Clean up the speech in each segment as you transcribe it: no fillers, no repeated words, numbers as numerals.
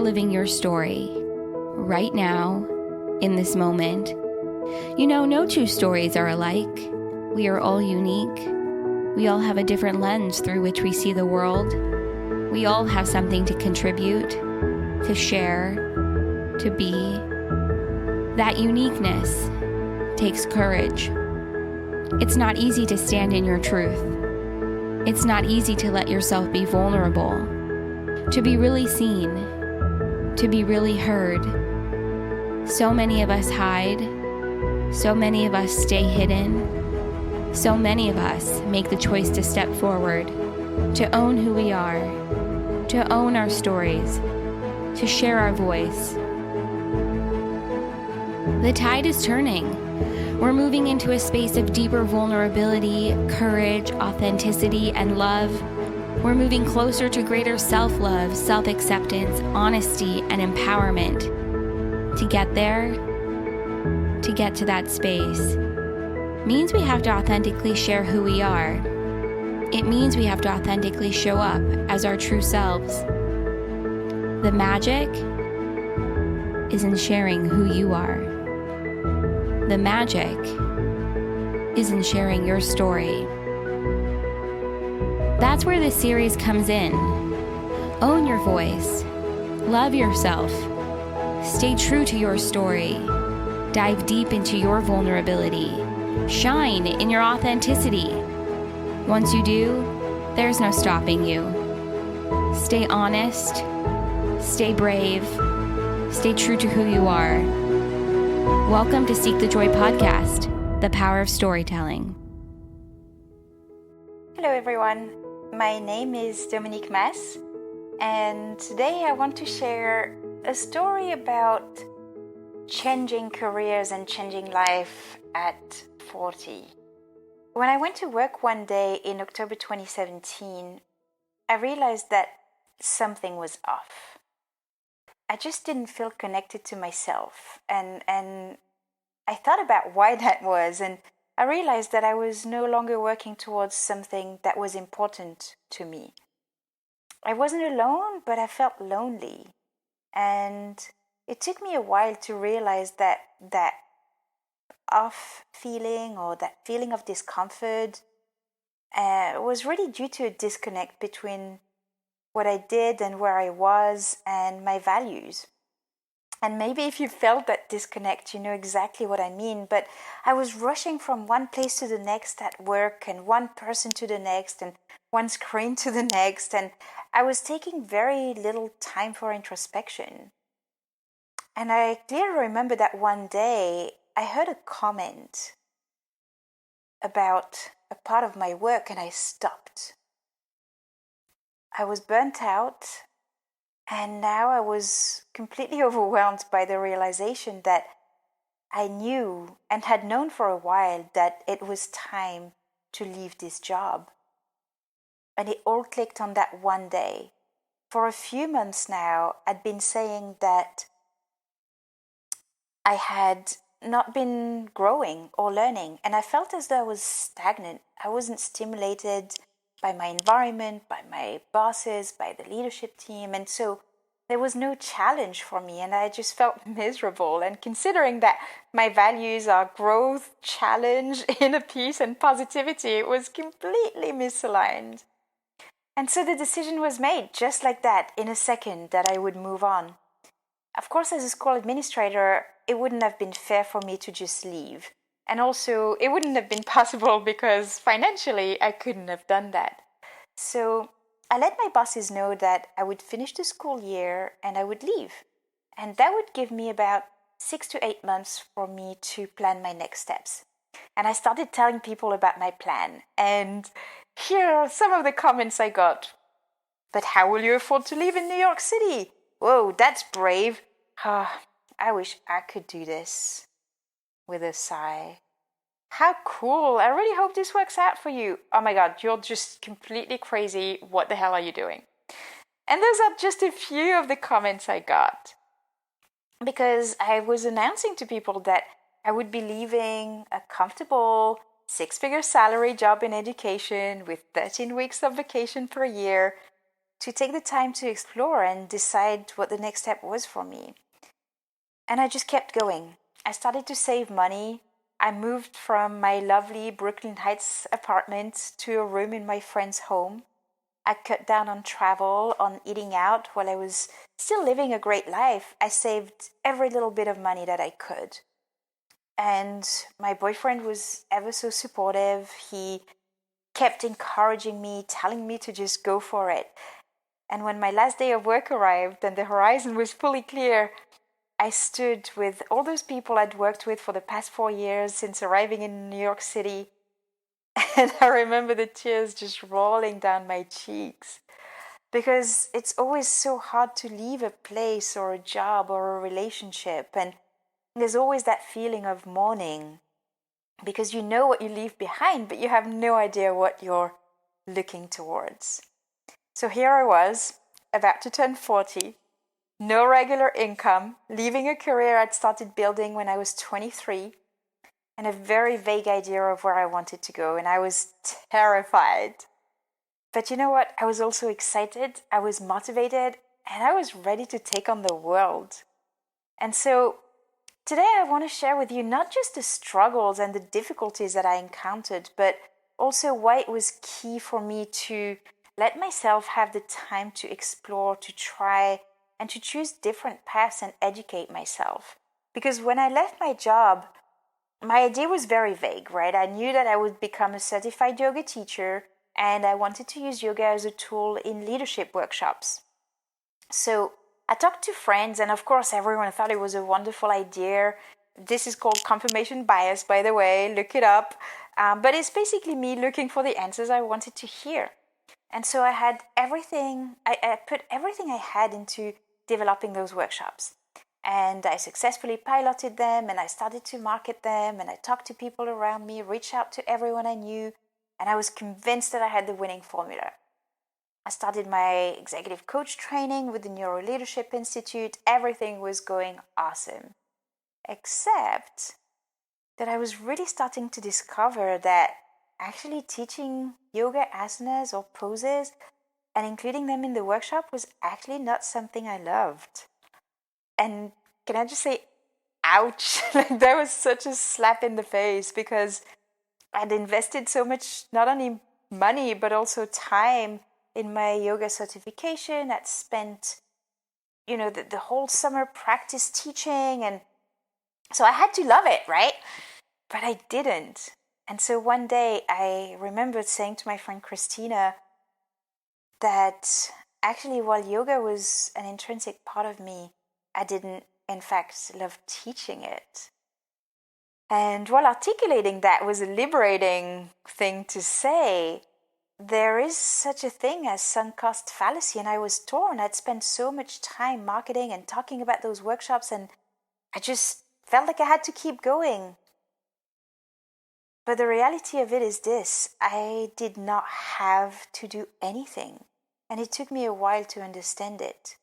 living your story right now, in this moment. You know, no two stories are alike. We are all unique. We all have a different lens through which we see the world. We all have something to contribute, to share, to be. That uniqueness takes courage. It's not easy to stand in your truth. It's not easy to let yourself be vulnerable, to be really seen, to be really heard. So many of us hide. So many of us stay hidden. So many of us make the choice to step forward, to own who we are, to own our stories, to share our voice. The tide is turning. We're moving into a space of deeper vulnerability, courage, authenticity, and love. We're moving closer to greater self-love, self-acceptance, honesty, and empowerment. To get there, to get to that space, means we have to authentically share who we are. It means we have to authentically show up as our true selves. The magic is in sharing who you are. The magic is in sharing your story. That's where this series comes in. Own your voice. Love yourself. Stay true to your story. Dive deep into your vulnerability. Shine in your authenticity. Once you do, there's no stopping you. Stay honest. Stay brave. Stay true to who you are. Welcome to Seek the Joy podcast, the power of storytelling. Hello everyone, my name is Dominique, and today I want to share a story about changing careers and changing life at 40. When I went to work one day in October 2017, I realized that something was off. I just didn't feel connected to myself, and I thought about why that was, and I realized that I was no longer working towards something that was important to me. I wasn't alone, but I felt lonely, and it took me a while to realize that off feeling, or that feeling of discomfort, was really due to a disconnect between what I did and where I was and my values. And maybe if you felt that disconnect, you know exactly what I mean. But I was rushing from one place to the next at work, and one person to the next, and one screen to the next. And I was taking very little time for introspection. And I clearly remember that one day I heard a comment about a part of my work, and I stopped. I was burnt out, and now I was completely overwhelmed by the realization that I knew and had known for a while that it was time to leave this job. And it all clicked on that one day. For a few months now, I'd been saying that I had not been growing or learning, and I felt as though I was stagnant. I wasn't stimulated by my environment, by my bosses, by the leadership team. And so there was no challenge for me, and I just felt miserable. And considering that my values are growth, challenge, inner peace, and positivity, it was completely misaligned. And so the decision was made just like that, in a second, that I would move on. Of course, as a school administrator, it wouldn't have been fair for me to just leave. And also, it wouldn't have been possible because financially, I couldn't have done that. So I let my bosses know that I would finish the school year and I would leave. And that would give me about 6 to 8 months for me to plan my next steps. And I started telling people about my plan. And here are some of the comments I got. But how will you afford to live in New York City? Whoa, that's brave. I wish I could do this. With a sigh. How cool. I really hope this works out for you. Oh my God, you're just completely crazy. What the hell are you doing? And those are just a few of the comments I got. Because I was announcing to people that I would be leaving a comfortable 6-figure salary job in education with 13 weeks of vacation per year to take the time to explore and decide what the next step was for me. And I just kept going. I started to save money. I moved from my lovely Brooklyn Heights apartment to a room in my friend's home. I cut down on travel, on eating out while I was still living a great life. I saved every little bit of money that I could. And my boyfriend was ever so supportive. He kept encouraging me, telling me to just go for it. And when my last day of work arrived and the horizon was fully clear, I stood with all those people I'd worked with for the past 4 years since arriving in New York City. And I remember the tears just rolling down my cheeks. Because it's always so hard to leave a place or a job or a relationship. And there's always that feeling of mourning. Because you know what you leave behind, but you have no idea what you're looking towards. So here I was, about to turn 40, no regular income, leaving a career I'd started building when I was 23, and a very vague idea of where I wanted to go, and I was terrified. But you know what? I was also excited, I was motivated, and I was ready to take on the world. And so today I want to share with you not just the struggles and the difficulties that I encountered, but also why it was key for me to let myself have the time to explore, to try, and to choose different paths and educate myself. Because when I left my job, my idea was very vague, right? I knew that I would become a certified yoga teacher, and I wanted to use yoga as a tool in leadership workshops. So I talked to friends, and of course, everyone thought it was a wonderful idea. This is called confirmation bias, by the way, look it up. But it's basically me looking for the answers I wanted to hear. And so I had everything, I put everything I had into developing those workshops. And I successfully piloted them, and I started to market them, and I talked to people around me, reached out to everyone I knew, and I was convinced that I had the winning formula. I started my executive coach training with the Neuro Leadership Institute. Everything was going awesome. Except that I was really starting to discover that actually teaching yoga asanas or poses and including them in the workshop was actually not something I loved. And can I just say, ouch, like that was such a slap in the face, because I'd invested so much, not only money, but also time in my yoga certification. I'd spent, the whole summer practice teaching, and so I had to love it, right? But I didn't. And so one day I remembered saying to my friend Christina that actually, while yoga was an intrinsic part of me, I didn't, in fact, love teaching it. And while articulating that was a liberating thing to say, there is such a thing as sunk cost fallacy, and I was torn. I'd spent so much time marketing and talking about those workshops, and I just felt like I had to keep going. But the reality of it is this: I did not have to do anything, and it took me a while to understand it.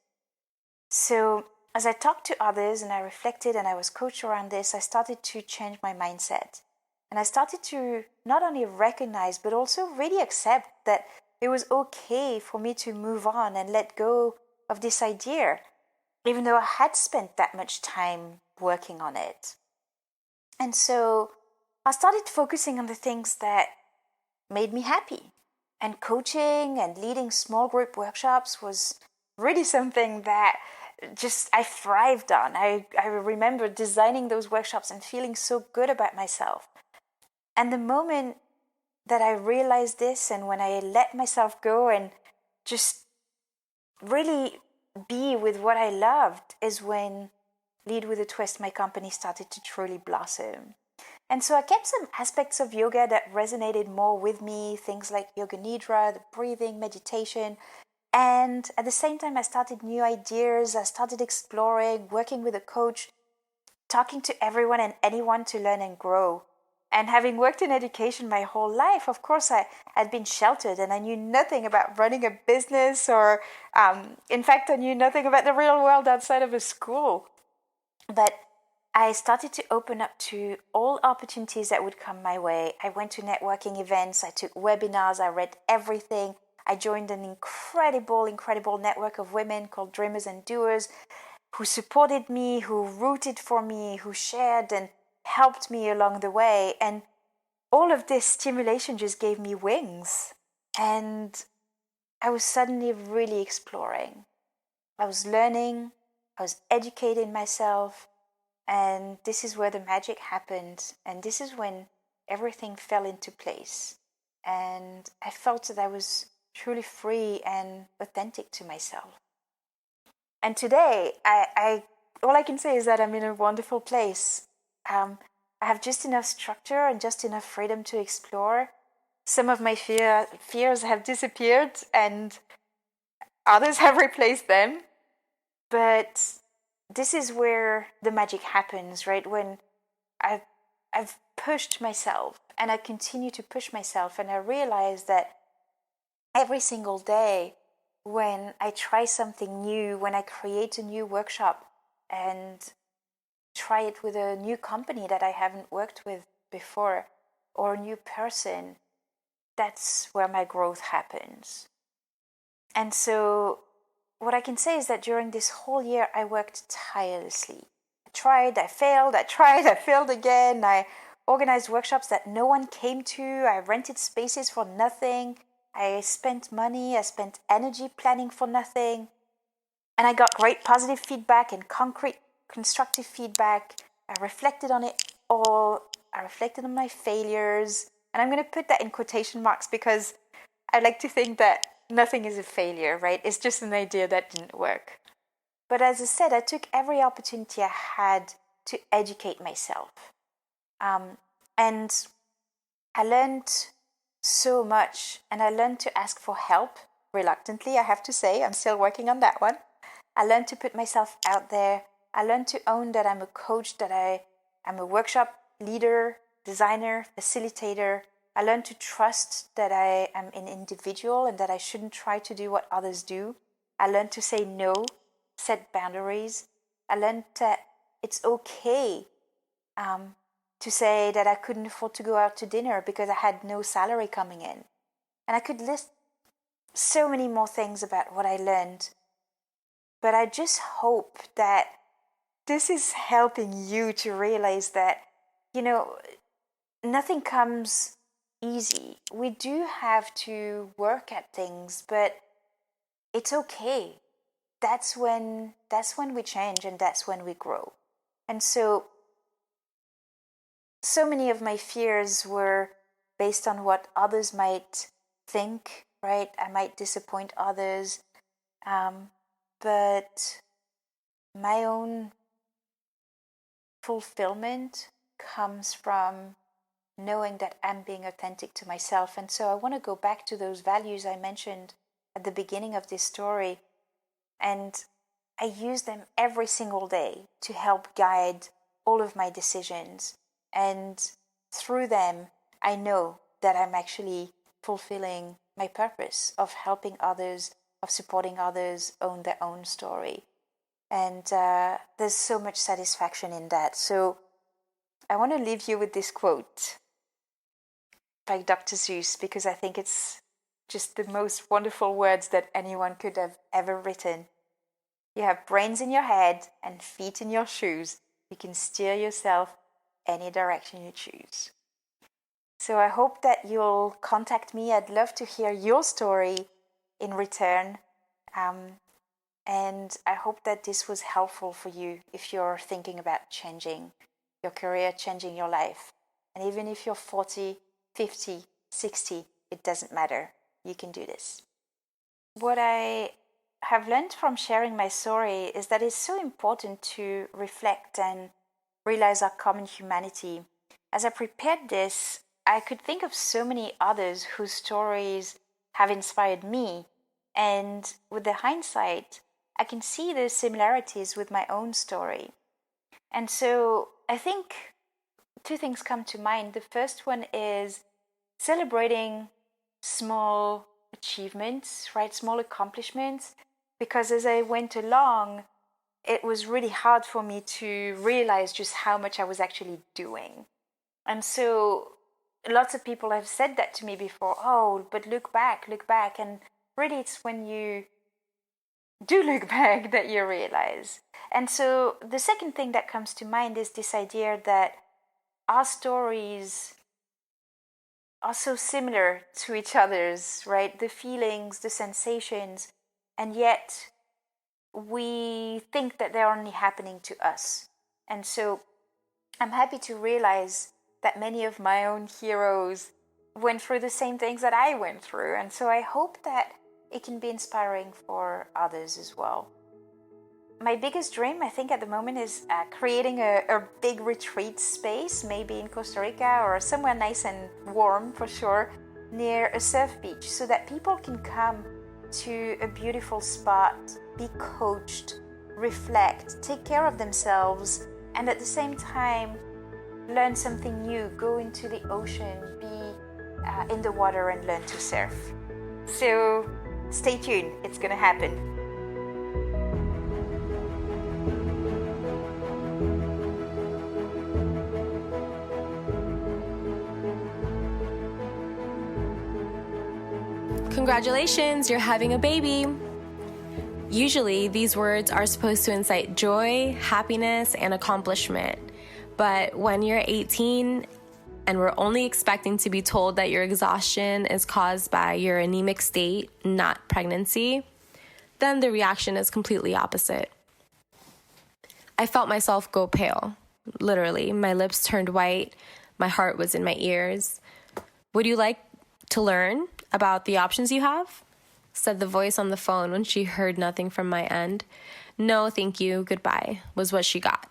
So as I talked to others and I reflected and I was coached around this, I started to change my mindset. And I started to not only recognize, but also really accept that it was okay for me to move on and let go of this idea, even though I had spent that much time working on it. And so I started focusing on the things that made me happy. And coaching and leading small group workshops was really something that just I thrived on. I remember designing those workshops and feeling so good about myself. And the moment that I realized this, and when I let myself go and just really be with what I loved, is when Lead with a Twist, my company, started to truly blossom. And so I kept some aspects of yoga that resonated more with me, things like yoga nidra, the breathing, meditation. And at the same time, I started new ideas. I started exploring, working with a coach, talking to everyone and anyone to learn and grow. And having worked in education my whole life, of course, I had been sheltered, and I knew nothing about running a business, or in fact, I knew nothing about the real world outside of a school. But I started to open up to all opportunities that would come my way. I went to networking events, I took webinars, I read everything. I joined an incredible network of women called Dreamers and Doers who supported me, who rooted for me, who shared and helped me along the way. And all of this stimulation just gave me wings. And I was suddenly really exploring. I was learning, I was educating myself, and this is where the magic happened. And this is when everything fell into place. And I felt that I was truly free and authentic to myself. And today, I all I can say is that I'm in a wonderful place. I have just enough structure and just enough freedom to explore. Some of my fears have disappeared and others have replaced them. But this is where the magic happens, right? When I've pushed myself and I continue to push myself, and I realize that every single day when I try something new, when I create a new workshop and try it with a new company that I haven't worked with before or a new person, that's where my growth happens. And so what I can say is that during this whole year, I worked tirelessly. I tried, I failed, I tried, I failed again. I organized workshops that no one came to. I rented spaces for nothing. I spent money, I spent energy planning for nothing. And I got great positive feedback and concrete, constructive feedback. I reflected on it all. I reflected on my failures. And I'm going to put that in quotation marks because I like to think that nothing is a failure, right? It's just an idea that didn't work. But as I said, I took every opportunity I had to educate myself. And I learned so much, and I learned to ask for help reluctantly, I have to say. I'm still working on that one. I learned to put myself out there. I learned to own that I'm a coach, that I'm a workshop leader, designer, facilitator. I learned to trust that I am an individual and that I shouldn't try to do what others do. I learned to say no, set boundaries. I learned that it's okay to say that I couldn't afford to go out to dinner because I had no salary coming in. And I could list so many more things about what I learned. But I just hope that this is helping you to realize that, nothing comes easy. We do have to work at things, but it's okay. That's when we change, and that's when we grow. And so many of my fears were based on what others might think, right? I might disappoint others. But my own fulfillment comes from knowing that I'm being authentic to myself. And so I want to go back to those values I mentioned at the beginning of this story. And I use them every single day to help guide all of my decisions. And through them, I know that I'm actually fulfilling my purpose of helping others, of supporting others own their own story. And there's so much satisfaction in that. So I want to leave you with this quote by Dr. Seuss, because I think it's just the most wonderful words that anyone could have ever written. You have brains in your head and feet in your shoes. You can steer yourself any direction you choose. So I hope that you'll contact me. I'd love to hear your story in return. And I hope that this was helpful for you if you're thinking about changing your career, changing your life. And even if you're 40, 50, 60, it doesn't matter. You can do this. What I have learned from sharing my story is that it's so important to reflect and realize our common humanity. As I prepared this, I could think of so many others whose stories have inspired me. And with the hindsight, I can see the similarities with my own story. And so I think two things come to mind. The first one is celebrating small achievements, right? Small accomplishments. Because as I went along, it was really hard for me to realize just how much I was actually doing. And so lots of people have said that to me before. Oh, but look back. And really it's when you do look back that you realize. And so the second thing that comes to mind is this idea that our stories are so similar to each other's, right? The feelings, the sensations, and yet we think that they're only happening to us. And so I'm happy to realize that many of my own heroes went through the same things that I went through. And so I hope that it can be inspiring for others as well. My biggest dream, I think, at the moment is creating a big retreat space, maybe in Costa Rica or somewhere nice and warm for sure, near a surf beach, so that people can come to a beautiful spot, be coached, reflect, take care of themselves, and at the same time learn something new, go into the ocean, be in the water and learn to surf. So stay tuned, it's gonna happen. Congratulations, you're having a baby. Usually, these words are supposed to incite joy, happiness, and accomplishment. But when you're 18 and we're only expecting to be told that your exhaustion is caused by your anemic state, not pregnancy, then the reaction is completely opposite. I felt myself go pale. Literally, my lips turned white, my heart was in my ears. Would you like to learn about the options you have? Said the voice on the phone when she heard nothing from my end. No, thank you, goodbye, was what she got.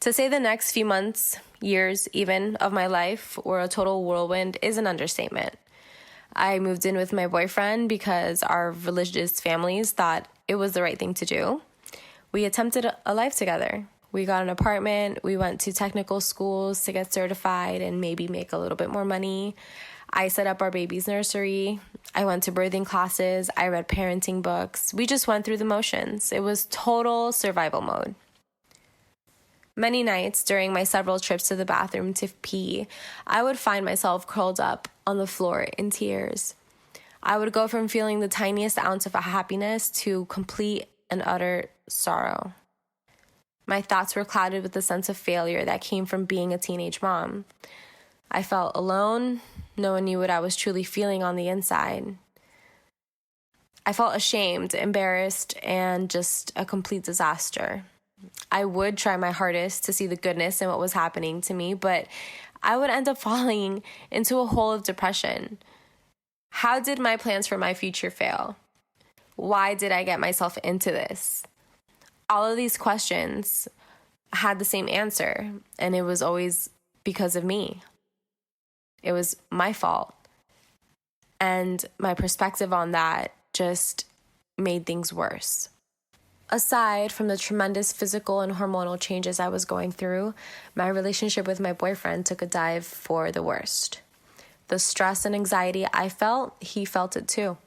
To say the next few months, years even, of my life were a total whirlwind is an understatement. I moved in with my boyfriend because our religious families thought it was the right thing to do. We attempted a life together. We got an apartment, we went to technical schools to get certified and maybe make a little bit more money. I set up our baby's nursery. I went to birthing classes. I read parenting books. We just went through the motions. It was total survival mode. Many nights during my several trips to the bathroom to pee, I would find myself curled up on the floor in tears. I would go from feeling the tiniest ounce of happiness to complete and utter sorrow. My thoughts were clouded with the sense of failure that came from being a teenage mom. I felt alone. No one knew what I was truly feeling on the inside. I felt ashamed, embarrassed, and just a complete disaster. I would try my hardest to see the goodness in what was happening to me, but I would end up falling into a hole of depression. How did my plans for my future fail? Why did I get myself into this? All of these questions had the same answer, and it was always because of me. It was my fault. And my perspective on that just made things worse. Aside from the tremendous physical and hormonal changes I was going through, my relationship with my boyfriend took a dive for the worst. The stress and anxiety I felt, he felt it too.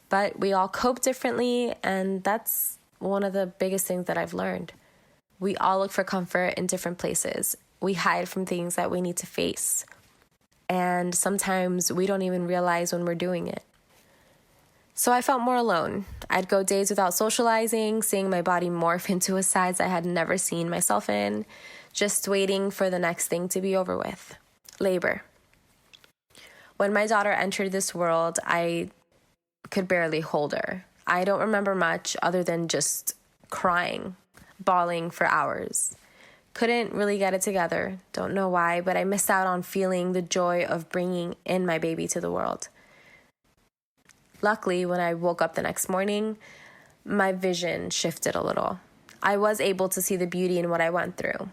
But we all cope differently, and that's one of the biggest things that I've learned. We all look for comfort in different places. We hide from things that we need to face. And sometimes we don't even realize when we're doing it. So I felt more alone. I'd go days without socializing, seeing my body morph into a size I had never seen myself in, just waiting for the next thing to be over with. Labor. When my daughter entered this world, I could barely hold her. I don't remember much other than just crying, bawling for hours. Couldn't really get it together. Don't know why, but I missed out on feeling the joy of bringing in my baby to the world. Luckily, when I woke up the next morning, my vision shifted a little. I was able to see the beauty in what I went through.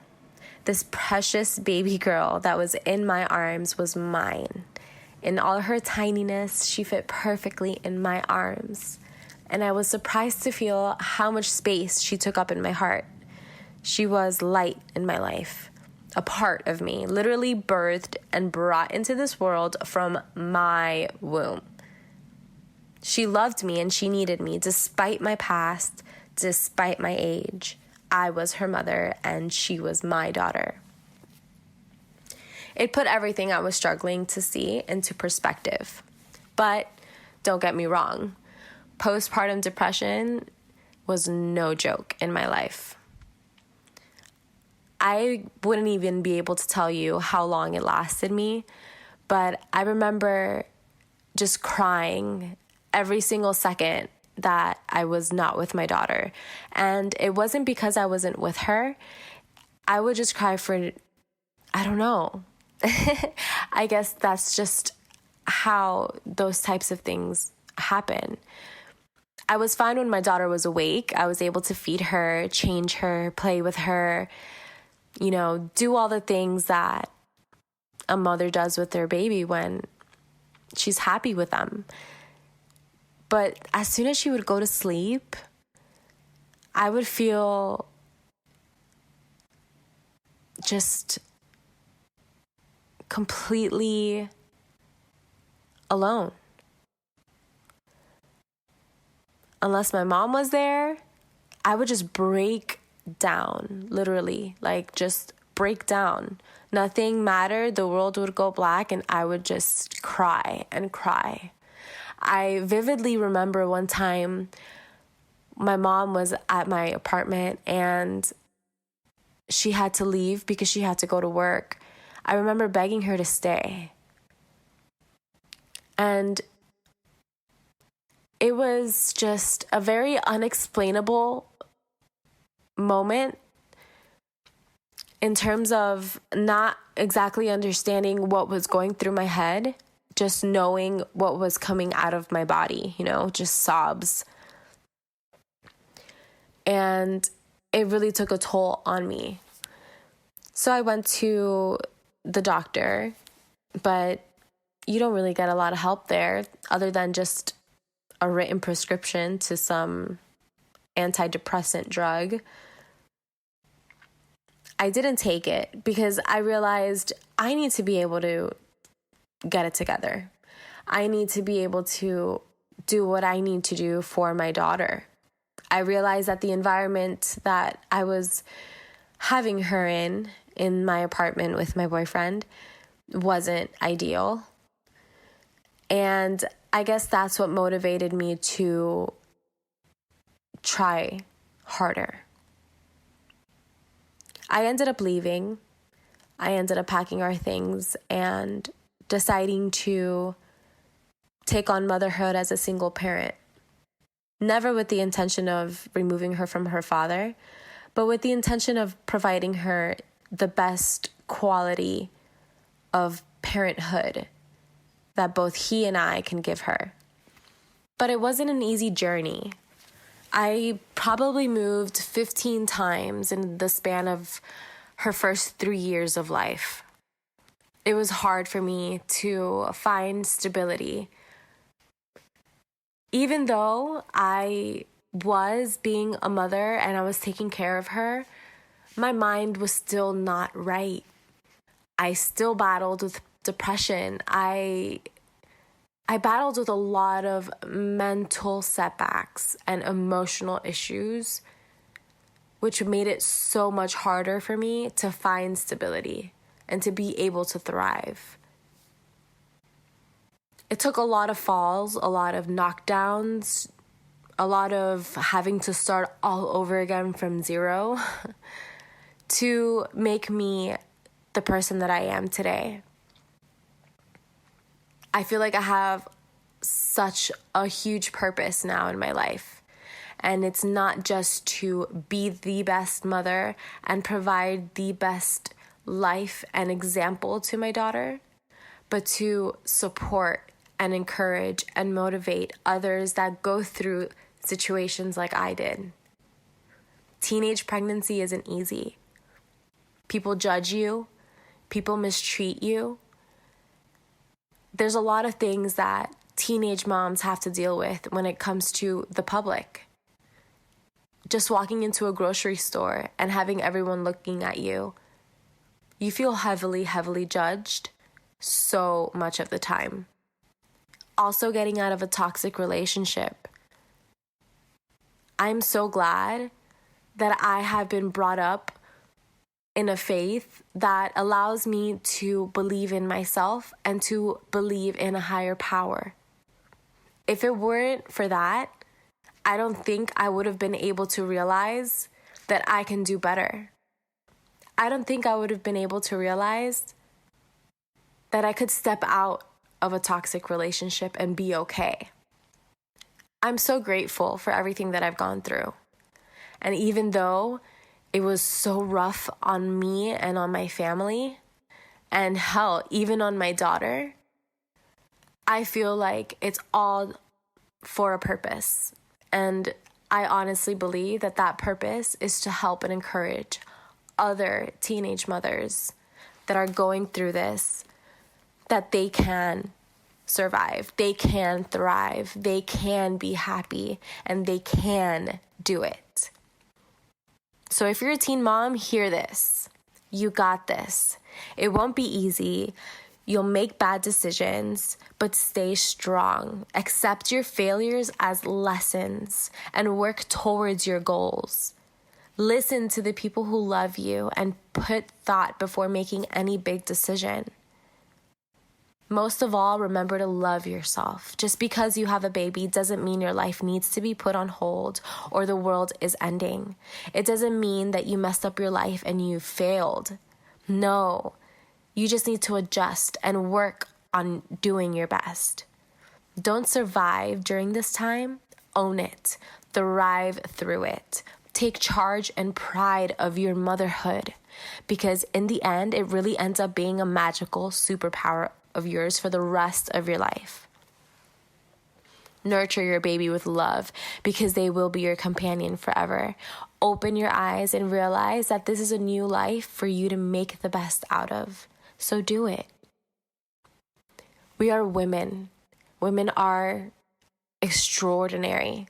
This precious baby girl that was in my arms was mine. In all her tininess, she fit perfectly in my arms. And I was surprised to feel how much space she took up in my heart. She was light in my life, a part of me, literally birthed and brought into this world from my womb. She loved me and she needed me despite my past, despite my age. I was her mother and she was my daughter. It put everything I was struggling to see into perspective. But Don't get me wrong. Postpartum depression was no joke in my life. I wouldn't even be able to tell you how long it lasted me, but I remember just crying every single second that I was not with my daughter. And it wasn't because I wasn't with her. I would just cry for, I don't know. I guess that's just how those types of things happen. I was fine when my daughter was awake. I was able to feed her, change her, play with her, do all the things that a mother does with their baby when she's happy with them. But as soon as she would go to sleep, I would feel just completely alone. Unless my mom was there, I would just break down, literally, like just break down. Nothing mattered. The world would go black and I would just cry and cry. I vividly remember one time my mom was at my apartment and she had to leave because she had to go to work. I remember begging her to stay. And it was just a very unexplainable moment in terms of not exactly understanding what was going through my head, just knowing what was coming out of my body, just sobs. And it really took a toll on me. So I went to the doctor, but you don't really get a lot of help there other than just a written prescription to some antidepressant drug. I didn't take it because I realized I need to be able to get it together. I need to be able to do what I need to do for my daughter. I realized that the environment that I was having her in my apartment with my boyfriend wasn't ideal. And I guess that's what motivated me to try harder. I ended up leaving. I ended up packing our things and deciding to take on motherhood as a single parent. Never with the intention of removing her from her father, but with the intention of providing her the best quality of parenthood that both he and I can give her. But it wasn't an easy journey. I probably moved 15 times in the span of her first 3 years of life. It was hard for me to find stability. Even though I was being a mother and I was taking care of her, my mind was still not right. I still battled with depression. I battled with a lot of mental setbacks and emotional issues, which made it so much harder for me to find stability and to be able to thrive. It took a lot of falls, a lot of knockdowns, a lot of having to start all over again from zero to make me the person that I am today. I feel like I have such a huge purpose now in my life. And it's not just to be the best mother and provide the best life and example to my daughter, but to support and encourage and motivate others that go through situations like I did. Teenage pregnancy isn't easy. People judge you. People mistreat you. There's a lot of things that teenage moms have to deal with when it comes to the public. Just walking into a grocery store and having everyone looking at you, you feel heavily, heavily judged so much of the time. Also getting out of a toxic relationship. I'm so glad that I have been brought up in a faith that allows me to believe in myself and to believe in a higher power. if it weren't for that, I don't think I would have been able to realize that I can do better. I don't think I would have been able to realize that I could step out of a toxic relationship and be okay. I'm so grateful for everything that I've gone through. And even though it was so rough on me and on my family, and hell, even on my daughter, I feel like it's all for a purpose. And I honestly believe that that purpose is to help and encourage other teenage mothers that are going through this, that they can survive, they can thrive, they can be happy, and they can do it. So if you're a teen mom, hear this. You got this. It won't be easy. You'll make bad decisions, but stay strong. Accept your failures as lessons and work towards your goals. Listen to the people who love you and put thought before making any big decision. Most of all, remember to love yourself. Just because you have a baby doesn't mean your life needs to be put on hold or the world is ending. It doesn't mean that you messed up your life and you failed. No, you just need to adjust and work on doing your best. Don't survive during this time. Own it. Thrive through it. Take charge and pride of your motherhood, because in the end, it really ends up being a magical superpower of yours for the rest of your life. Nurture your baby with love, because they will be your companion forever. Open your eyes and realize that this is a new life for you to make the best out of. So do it. We are women. Women are extraordinary,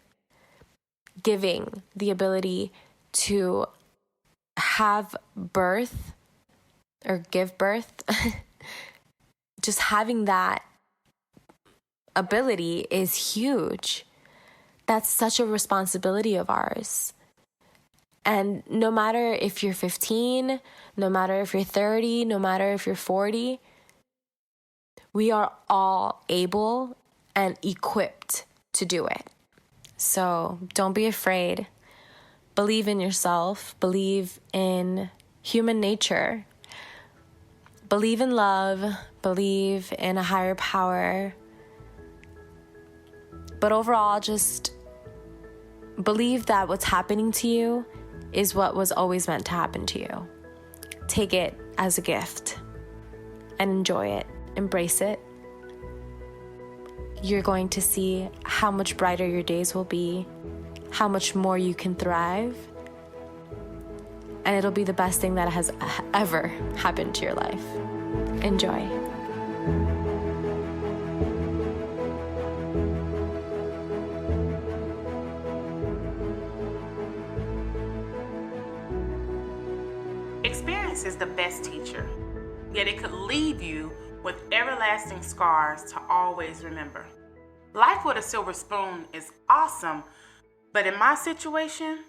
giving the ability to have birth or give birth. Just having that ability is huge. That's such a responsibility of ours. And no matter if you're 15, no matter if you're 30, no matter if you're 40, we are all able and equipped to do it. So don't be afraid. Believe in yourself. Believe in human nature. Believe in love. Believe in a higher power. But overall, just believe that what's happening to you is what was always meant to happen to you. Take it as a gift and enjoy it. Embrace it. You're going to see how much brighter your days will be, how much more you can thrive, and it'll be the best thing that has ever happened to your life. Enjoy. Experience is the best teacher, yet it could leave you with everlasting scars to always remember. Life with a silver spoon is awesome, but in my situation,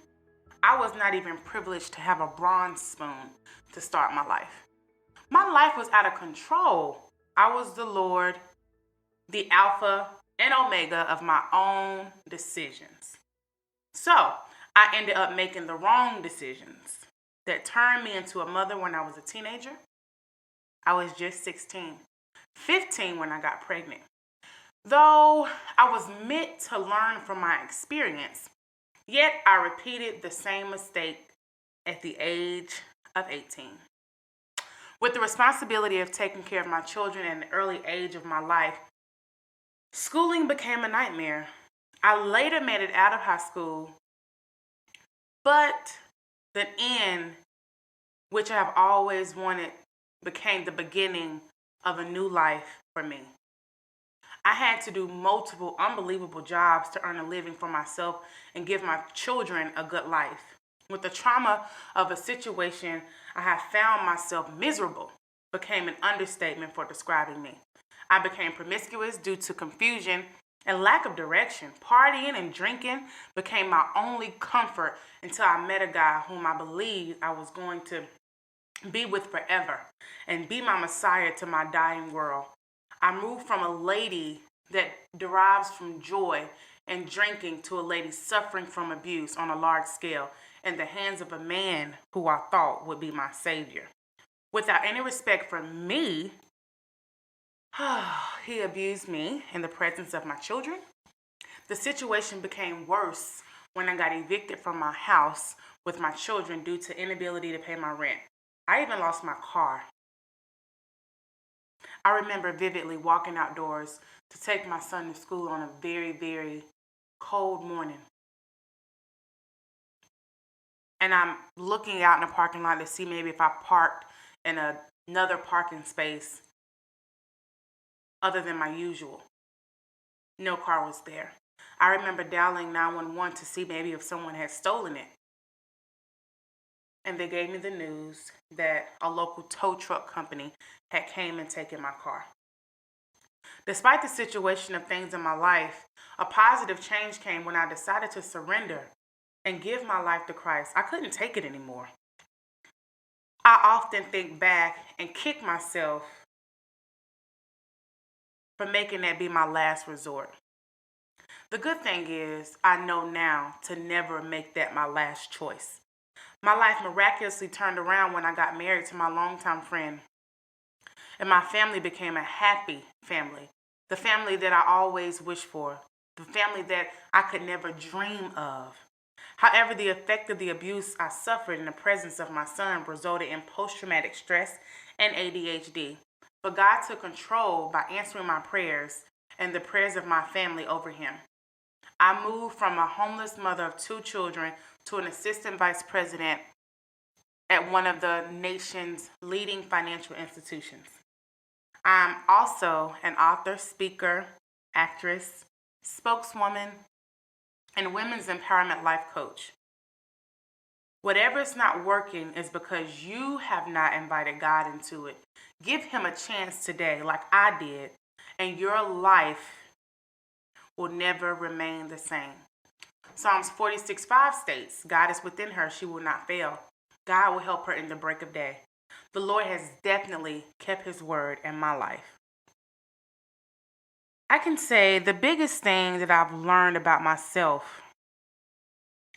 I was not even privileged to have a bronze spoon to start my life. My life was out of control. I was the Lord, the Alpha and Omega of my own decisions. So I ended up making the wrong decisions that turned me into a mother when I was a teenager. I was just 16, 15 when I got pregnant. Though I was meant to learn from my experience, yet I repeated the same mistake at the age of 18. With the responsibility of taking care of my children in the early age of my life, schooling became a nightmare. I later made it out of high school, but the end, which I have always wanted, became the beginning of a new life for me. I had to do multiple unbelievable jobs to earn a living for myself and give my children a good life. With the trauma of a situation, I have found myself miserable became an understatement for describing me. I became promiscuous due to confusion and lack of direction. Partying and drinking became my only comfort until I met a guy whom I believed I was going to be with forever and be my Messiah to my dying world. I moved from a lady that derives from joy and drinking to a lady suffering from abuse on a large scale in the hands of a man who I thought would be my savior. Without any respect for me, he abused me in the presence of my children. The situation became worse when I got evicted from my house with my children due to inability to pay my rent. I even lost my car. I remember vividly walking outdoors to take my son to school on a very, very cold morning. And I'm looking out in the parking lot to see maybe if I parked in another parking space other than my usual. No car was there. I remember dialing 911 to see maybe if someone had stolen it. And they gave me the news that a local tow truck company had came and taken my car. Despite the situation of things in my life, a positive change came when I decided to surrender and give my life to Christ. I couldn't take it anymore. I often think back and kick myself for making that be my last resort. The good thing is, I know now to never make that my last choice. My life miraculously turned around when I got married to my longtime friend. And my family became a happy family. The family that I always wished for. The family that I could never dream of. However, the effect of the abuse I suffered in the presence of my son resulted in post-traumatic stress and ADHD. But God took control by answering my prayers and the prayers of my family over him. I moved from a homeless mother of 2 children to an assistant vice president at one of the nation's leading financial institutions. I'm also an author, speaker, actress, spokeswoman, and women's empowerment life coach. Whatever is not working is because you have not invited God into it. Give him a chance today, like I did, and your life will never remain the same. Psalms 46:5 states, God is within her, she will not fail. God will help her in the break of day. The Lord has definitely kept his word in my life. I can say the biggest thing that I've learned about myself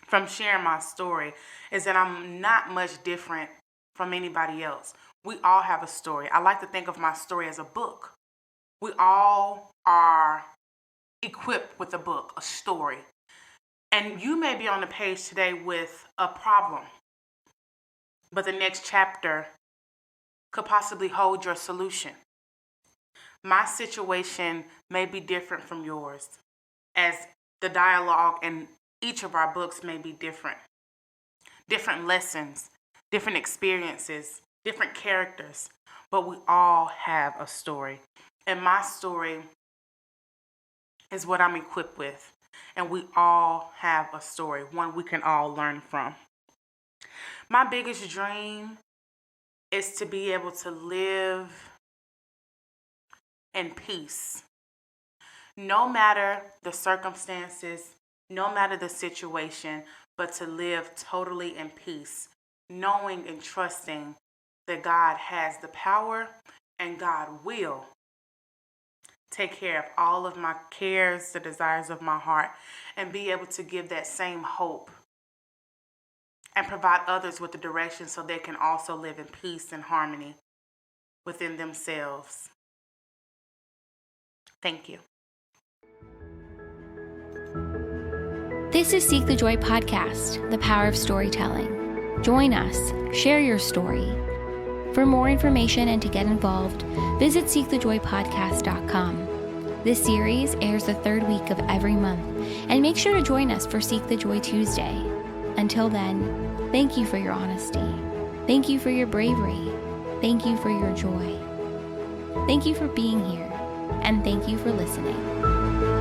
from sharing my story is that I'm not much different from anybody else. We all have a story. I like to think of my story as a book. We all are equipped with a book, a story. And you may be on the page today with a problem, but the next chapter could possibly hold your solution. My situation may be different from yours, as the dialogue in each of our books may be different. Different lessons, different experiences, different characters, but we all have a story. And my story is what I'm equipped with. And we all have a story, one we can all learn from. My biggest dream is to be able to live in peace. No matter the circumstances, no matter the situation, but to live totally in peace, knowing and trusting that God has the power and God will take care of all of my cares, the desires of my heart, and be able to give that same hope and provide others with the direction so they can also live in peace and harmony within themselves. Thank you. This is Seek the Joy podcast, the power of storytelling. Join us, share your story. For more information and to get involved, visit seekthejoypodcast.com. This series airs the 3rd week of every month, and make sure to join us for Seek the Joy Tuesday. Until then, thank you for your honesty. Thank you for your bravery. Thank you for your joy. Thank you for being here, and thank you for listening.